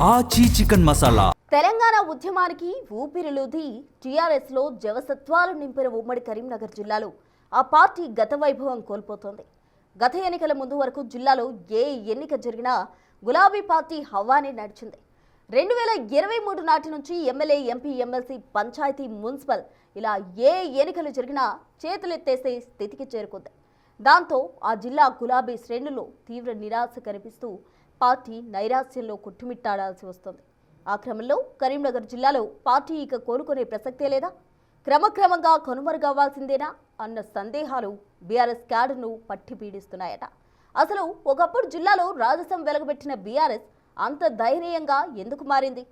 ఆచి చికెన్ మసాలా. తెలంగాణ ఉద్యమానికి ఊపిరిలూది టీఆర్ఎస్ లో జవసత్వాలు నింపిన ఉమ్మడి కరీంనగర్ జిల్లాలో ఆ పార్టీ గత వైభవం కోల్పోతోంది. గత ఎన్నికల ముందు వరకు జిల్లాలో ఏ ఎన్నిక జరిగినా గులాబీ పార్టీ హవానే నడిచింది. 2023 నాటి నుంచి ఎమ్మెల్యే, ఎంపీ, ఎమ్మెల్సీ, పంచాయతీ, మున్సిపల్ ఇలా ఏ ఎన్నికలు జరిగినా చేతులెత్తేసే స్థితికి చేరుకుంది. దాంతో ఆ జిల్లా గులాబీ శ్రేణుల్లో తీవ్ర నిరాశ కనిపిస్తూ పార్టీ నైరాశ్యంలో కొట్టుమిట్టాడాల్సి వస్తుంది. ఆ క్రమంలో కరీంనగర్ జిల్లాలో పార్టీ ఇక కోలుకునే ప్రసక్తే లేదా, క్రమక్రమంగా కనుమరుగవ్వాల్సిందేనా అన్న సందేహాలు బీఆర్ఎస్ క్యాడర్ను పట్టి పీడిస్తున్నాయట. అసలు ఒకప్పుడు జిల్లాలో రాజసం వెలగబెట్టిన బీఆర్ఎస్ అంత దయనీయంగా ఎందుకు మారింది?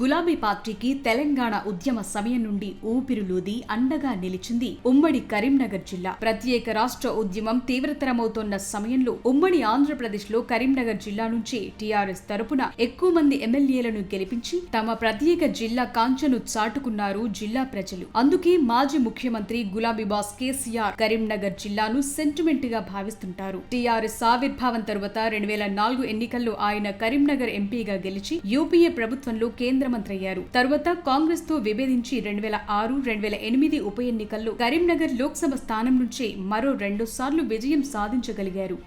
గులాబీ పార్టీకి తెలంగాణ ఉద్యమ సమయం నుండి ఊపిరులూది అండగా నిలిచింది ఉమ్మడి కరీంనగర్ జిల్లా. ప్రత్యేక రాష్ట్ర ఉద్యమం తీవ్రతరమవుతోన్న సమయంలో ఉమ్మడి ఆంధ్రప్రదేశ్ లో కరీంనగర్ జిల్లా నుంచి టీఆర్ఎస్ తరపున ఎక్కువ మంది ఎమ్మెల్యేలను గెలిపించి తమ ప్రత్యేక జిల్లా కాంచెను చాటుకున్నారు జిల్లా ప్రజలు. అందుకే మాజీ ముఖ్యమంత్రి గులాబీ బాస్ కేసీఆర్ కరీంనగర్ జిల్లాను సెంటిమెంట్ గా భావిస్తుంటారు. టీఆర్ఎస్ ఆవిర్భావం తరువాత 2004 ఎన్నికల్లో ఆయన కరీంనగర్ ఎంపీగా గెలిచి యూపీఏ ప్రభుత్వంలో కేంద్ర మంత్రి అయ్యారు. తరువాత కాంగ్రెస్ తో విభేదించి 2006, 2008 ఉప ఎన్నికల్లో కరీంనగర్ లోక్సభ స్థానం నుంచే మరో 2 సార్లు విజయం సాధించగలిగారు.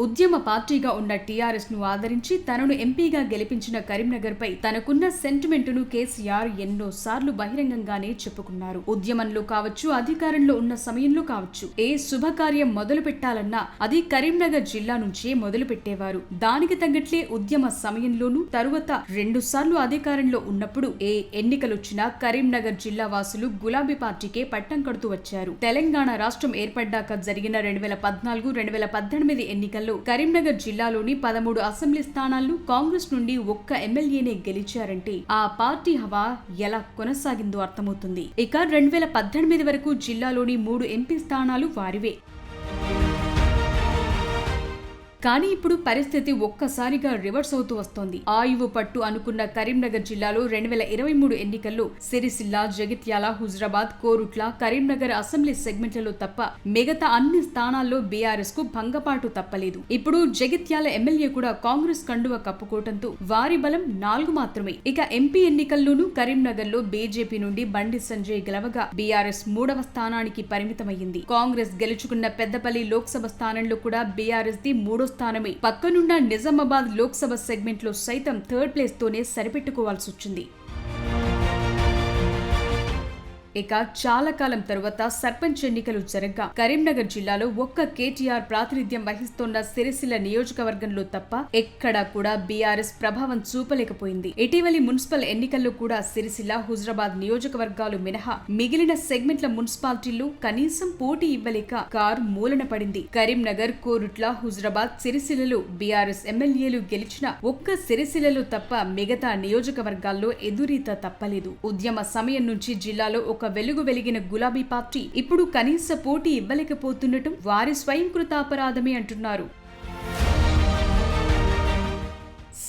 ఉద్యమ పార్టీగా ఉన్న టీఆర్ఎస్ ను ఆదరించి తనను ఎంపీగా గెలిపించిన కరీంనగర్ పై తనకున్న సెంటిమెంటును కేసీఆర్ ఎన్నోసార్లు బహిరంగంగానే చెప్పుకున్నారు. ఉద్యమంలో కావచ్చు, అధికారంలో ఉన్న సమయంలో కావచ్చు, ఏ శుభకార్యం మొదలు పెట్టాలన్నా అది కరీంనగర్ జిల్లా నుంచే మొదలు పెట్టేవారు. దానికి తగ్గట్లే ఉద్యమ సమయంలోనూ తరువాత 2 సార్లు అధికారంలో ఉన్నప్పుడు ఏ ఎన్నికలొచ్చినా కరీంనగర్ జిల్లా వాసులు గులాబీ పార్టీకే పట్టం కడుతూ వచ్చారు. తెలంగాణ రాష్ట్రం ఏర్పడ్డాక జరిగిన 2014, 2018 ఎన్నికల్లో కరీంనగర్ జిల్లాలోని 13 అసెంబ్లీ స్థానాల్లో కాంగ్రెస్ నుండి ఒక్క ఎమ్మెల్యేనే గెలిచారంటే ఆ పార్టీ హవా ఎలా కొనసాగిందో అర్థమవుతుంది. ఇక 2018 వరకు జిల్లాలోని 3 ఎంపీ స్థానాలు వారివే. కానీ ఇప్పుడు పరిస్థితి ఒక్కసారిగా రివర్స్ అవుతూ వస్తోంది. ఆయువు పట్టు అనుకున్న కరీంనగర్ జిల్లాలో 2023 ఎన్నికల్లో సిరిసిల్ల, జగిత్యాల, హుజరాబాద్, కోరుట్ల, కరీంనగర్ అసెంబ్లీ సెగ్మెంట్లలో తప్ప మిగతా అన్ని స్థానాల్లో బీఆర్ఎస్ కు భంగపాటు తప్పలేదు. ఇప్పుడు జగిత్యాల ఎమ్మెల్యే కూడా కాంగ్రెస్ కండువ కప్పుకోవడంతో వారి బలం 4 మాత్రమే. ఇక ఎంపీ ఎన్నికల్లోనూ కరీంనగర్ లో బీజేపీ నుండి బండి సంజయ్ గెలవగా బీఆర్ఎస్ 3వ స్థానానికి పరిమితమైంది. కాంగ్రెస్ గెలుచుకున్న పెద్దపల్లి లోక్సభ స్థానంలో కూడా బీఆర్ఎస్ ది 3వ స్థానమే. పక్కనున్న నిజామాబాద్ లోక్సభ సెగ్మెంట్ లో సైతం 3rd ప్లేస్ తోనే సరిపెట్టుకోవాల్సి వచ్చింది. ఇక చాలా కాలం తరువాత సర్పంచ్ ఎన్నికలు జరగ్గా కరీంనగర్ జిల్లాలో ఒక్క కేటీఆర్ ప్రాతినిధ్యం వహిస్తోన్న సిరిసిల్ల నియోజకవర్గంలో తప్ప ఎక్కడా కూడా బీఆర్ఎస్ ప్రభావం చూపలేకపోయింది. ఇటీవలి మున్సిపల్ ఎన్నికల్లో కూడా సిరిసిల్ల, హుజరాబాద్ నియోజకవర్గాలు మినహా మిగిలిన సెగ్మెంట్ల మున్సిపాలిటీల్లో కనీసం పోటీ ఇవ్వలేక కారు మూలన పడింది. కరీంనగర్, కోరుట్ల, హుజరాబాద్, సిరిసిల్లలో బీఆర్ఎస్ ఎమ్మెల్యేలు గెలిచిన ఒక్క సిరిసిల్లలో తప్ప మిగతా నియోజకవర్గాల్లో ఎదురీత తప్పలేదు. ఉద్యమ సమయం నుంచి జిల్లాలో ఒక వెలుగు వెలిగిన గులాబీ పార్టీ ఇప్పుడు కనీస పోటీ ఇవ్వలేకపోతుండటం వారి స్వయంకృతాపరాధమే అంటున్నారు.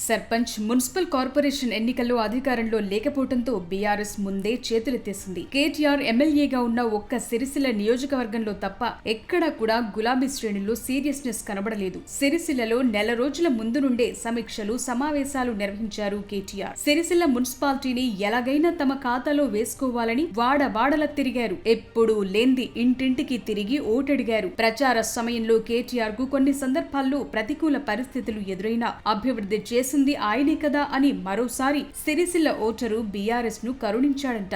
సర్పంచ్, మున్సిపల్ కార్పొరేషన్ ఎన్నికల్లో అధికారంలో లేకపోవడంతో బీఆర్ఎస్ ముందే చేతులెత్తేసింది. కేటీఆర్ ఎమ్మెల్యేగా ఉన్న ఒక్క సిరిసిల్ల నియోజకవర్గంలో తప్ప ఎక్కడా కూడా గులాబీ శ్రేణుల్లో సీరియస్నెస్ కనబడలేదు. సిరిసిల్లలో నెల రోజుల ముందు నుండే సమీక్షలు, సమావేశాలు నిర్వహించారు కేటీఆర్. సిరిసిల్ల మున్సిపాలిటీని ఎలాగైనా తమ ఖాతాలో వేసుకోవాలని వాడవాడలా తిరిగారు. ఎప్పుడూ లేంది ఇంటింటికి తిరిగి ఓటడిగారు. ప్రచార సమయంలో కేటీఆర్ కు కొన్ని సందర్భాల్లో ప్రతికూల పరిస్థితులు ఎదురైనా అభివృద్ధి చేసి ఆయనే కదా అని మరోసారి సిరిసిల్ల ఓటరు బీఆర్ఎస్ ను కరుణించాడంట.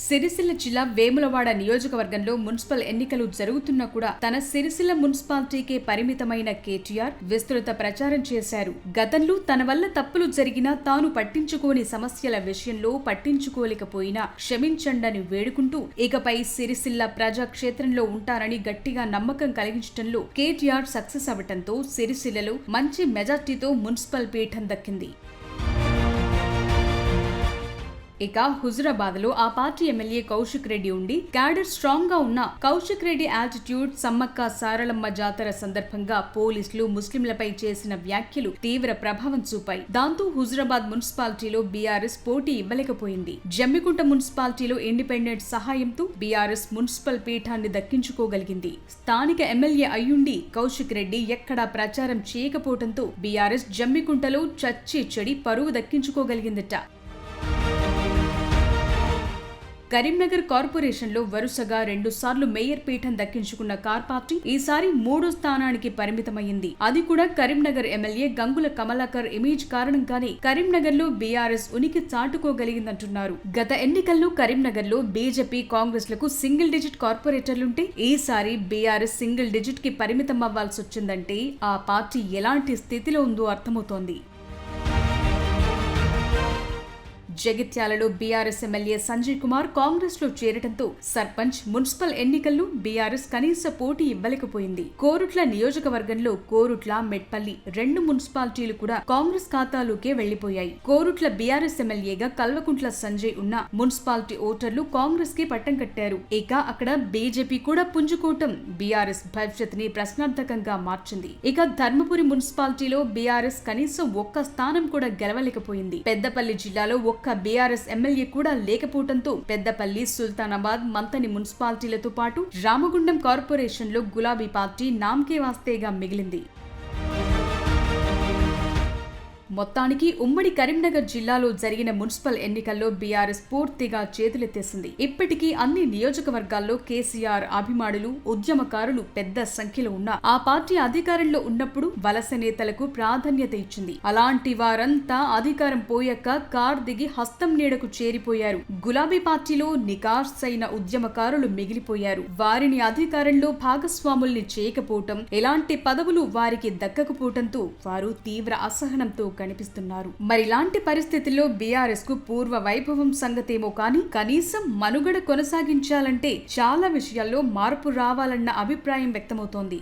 సిరిసిల్ల జిల్లా వేములవాడ నియోజకవర్గంలో మున్సిపల్ ఎన్నికలు జరుగుతున్నా కూడా తన సిరిసిల్ల మున్సిపాలిటీకే పరిమితమైన కేటీఆర్ విస్తృత ప్రచారం చేశారు. గతంలో తన వల్ల తప్పులు జరిగినా తాను పట్టించుకోని సమస్యల విషయంలో పట్టించుకోలేకపోయినా క్షమించండని వేడుకుంటూ ఇకపై సిరిసిల్ల ప్రజాక్షేత్రంలో ఉంటారని గట్టిగా నమ్మకం కలిగించడంలో కేటీఆర్ సక్సెస్ అవ్వటంతో సిరిసిల్లలో మంచి మెజార్టీతో మున్సిపల్ పీఠం దక్కింది. ఇక హుజురాబాద్ లో ఆ పార్టీ ఎమ్మెల్యే కౌశిక్ రెడ్డి ఉండి క్యాడర్ స్ట్రాంగ్ గా ఉన్న కౌశిక్ రెడ్డి యాటిట్యూడ్ సమ్మక్క సారళమ్మ జాతర సందర్భంగా పోలీసులు ముస్లింలపై చేసిన వ్యాఖ్యలు తీవ్ర ప్రభావం చూపాయి. దాంతో హుజురాబాద్ మున్సిపాలిటీలో బీఆర్ఎస్ పోటీ ఇవ్వలేకపోయింది. జమ్మికుంట మున్సిపాలిటీలో ఇండిపెండెంట్ సహాయంతో బీఆర్ఎస్ మున్సిపల్ పీఠాన్ని దక్కించుకోగలిగింది. స్థానిక ఎమ్మెల్యే అయ్యుండి కౌశిక్ రెడ్డి ఎక్కడా ప్రచారం చేయకపోవడంతో బీఆర్ఎస్ జమ్మికుంటలో చచ్చి చెడి పరువు దక్కించుకోగలిగిందట. కరీంనగర్ కార్పొరేషన్ లో వరుసగా 2 సార్లు మేయర్ పీఠం దక్కించుకున్న కార్ పార్టీ ఈసారి 3వ స్థానానికి పరిమితమైంది. అది కూడా కరీంనగర్ ఎమ్మెల్యే గంగుల కమలాకర్ ఇమేజ్ కారణంగానే కరీంనగర్ లో బీఆర్ఎస్ ఉనికి చాటుకోగలిగిందంటున్నారు. గత ఎన్నికల్లో కరీంనగర్ లో బీజేపీ కాంగ్రెస్ లకు సింగిల్ డిజిట్ కార్పొరేటర్లుంటే ఈసారి బీఆర్ఎస్ సింగిల్ డిజిట్ కి పరిమితం అవ్వాల్సి వచ్చిందంటే ఆ పార్టీ ఎలాంటి స్థితిలో ఉందో అర్థమవుతోంది. జగిత్యాలలో బీఆర్ఎస్ ఎమ్మెల్యే సంజయ్ కుమార్ కాంగ్రెస్ లో చేరటంతో సర్పంచ్ మున్సిపల్ ఎన్నికల్లో బీఆర్ఎస్ కనీస పోటీ ఇవ్వలేకపోయింది. కోరుట్ల నియోజకవర్గంలో కోరుట్ల మెట్పల్లి 2 మున్సిపాలిటీలు కూడా కాంగ్రెస్ ఖాతాలోకే వెళ్లిపోయాయి. కోరుట్ల బీఆర్ఎస్ ఎమ్మెల్యేగా కల్వకుంట్ల సంజయ్ ఉన్న మున్సిపాలిటీ ఓటర్లు కాంగ్రెస్ కి పట్టం కట్టారు. ఇక అక్కడ బీజేపీ కూడా పుంజుకోవటం బీఆర్ఎస్ భవిష్యత్ ని ప్రశ్నార్థకంగా మార్చింది. ఇక ధర్మపురి మున్సిపాలిటీలో బీఆర్ఎస్ కనీసం ఒక్క స్థానం కూడా గెలవలేకపోయింది. పెద్దపల్లి జిల్లాలో ఒక్క బీఆర్ఎస్ ఎమ్మెల్యే కూడా లేకపోవడంతో పెద్దపల్లి, సుల్తానాబాద్, మంతని మున్సిపాలిటీలతో పాటు రామగుండం కార్పొరేషన్ లో గులాబీ పార్టీ నామ్కే వాస్తేగా మిగిలింది. మొత్తానికి ఉమ్మడి కరీంనగర్ జిల్లాలో జరిగిన మున్సిపల్ ఎన్నికల్లో బీఆర్ఎస్ పూర్తిగా చేతులెత్తేసింది. ఇప్పటికీ అన్ని నియోజకవర్గాల్లో కేసీఆర్ అభిమానులు, ఉద్యమకారులు పెద్ద సంఖ్యలో ఉన్నా ఆ పార్టీ అధికారంలో ఉన్నప్పుడు వలస నేతలకు ప్రాధాన్యత ఇచ్చింది. అలాంటి వారంతా అధికారం పోయాక కార్ దిగి హస్తం నీడకు చేరిపోయారు. గులాబీ పార్టీలో నికార్సైన ఉద్యమకారులు మిగిలిపోయారు. వారిని అధికారంలో భాగస్వాముల్ని చేయకపోవటం, ఎలాంటి పదవులు వారికి దక్కకపోవటంతో వారు తీవ్ర అసహనంతో కనిపిస్తున్నారు. మరిలాంటి పరిస్థితుల్లో బీఆర్ఎస్ కు పూర్వ వైభవం సంగతేమో కానీ కనీసం మనుగడ కొనసాగించాలంటే చాలా విషయాల్లో మార్పు రావాలన్న అభిప్రాయం వ్యక్తమవుతోంది.